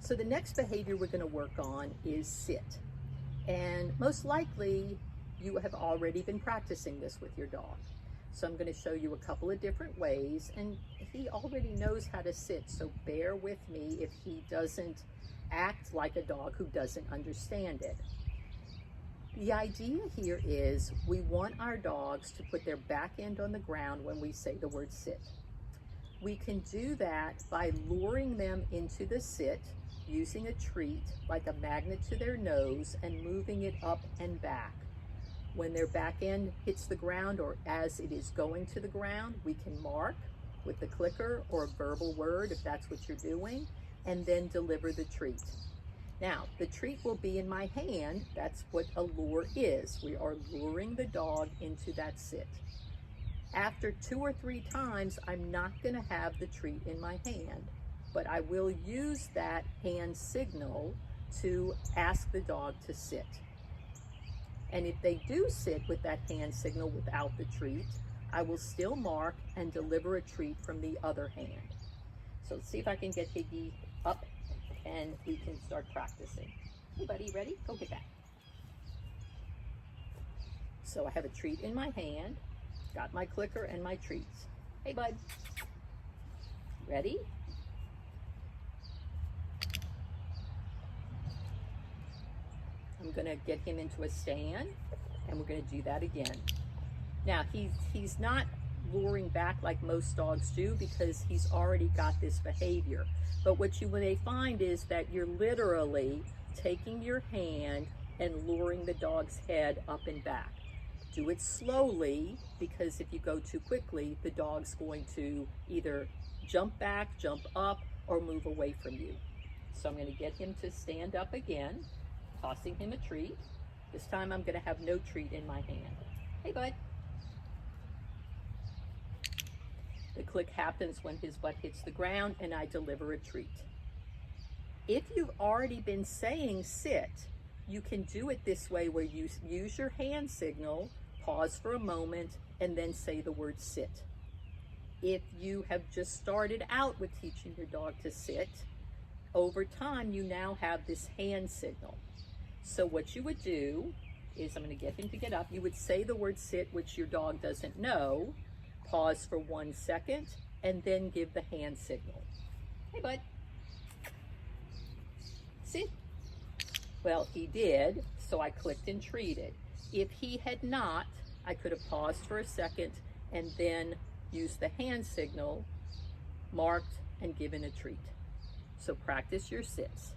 So the next behavior we're going to work on is sit. And most likely you have already been practicing this with your dog. So I'm going to show you a couple of different ways, and he already knows how to sit, so bear with me if he doesn't act like a dog who doesn't understand it. The idea here is we want our dogs to put their back end on the ground when we say the word sit. We can do that by luring them into the sit using a treat like a magnet to their nose and moving it up and back. When their back end hits the ground or as it is going to the ground, we can mark with the clicker or a verbal word if that's what you're doing, and then deliver the treat. Now, the treat will be in my hand. That's what a lure is. We are luring the dog into that sit. After 2 or 3 times, I'm not going to have the treat in my hand, but I will use that hand signal to ask the dog to sit. And if they do sit with that hand signal without the treat, I will still mark and deliver a treat from the other hand. So let's see if I can get Higgy up and we can start practicing. Hey buddy, ready? Go get that. So I have a treat in my hand, got my clicker and my treats. Hey bud, ready? I'm gonna get him into a stand and we're gonna do that again. Now he's not luring back like most dogs do because he's already got this behavior. But what you may find is that you're literally taking your hand and luring the dog's head up and back. Do it slowly, because if you go too quickly, the dog's going to either jump back, jump up, or move away from you. So I'm gonna get him to stand up again, tossing him a treat. This time I'm gonna have no treat in my hand. Hey bud. The click happens when his butt hits the ground and I deliver a treat. If you've already been saying sit, you can do it this way where you use your hand signal, pause for a moment, and then say the word sit. If you have just started out with teaching your dog to sit, over time you now have this hand signal. So what you would do is, I'm going to get him to get up, you would say the word sit, which your dog doesn't know, pause for 1 second, and then give the hand signal. Hey bud, sit. Well, he did, so I clicked and treated. If he had not, I could have paused for a second and then used the hand signal, marked, and given a treat. So practice your sits.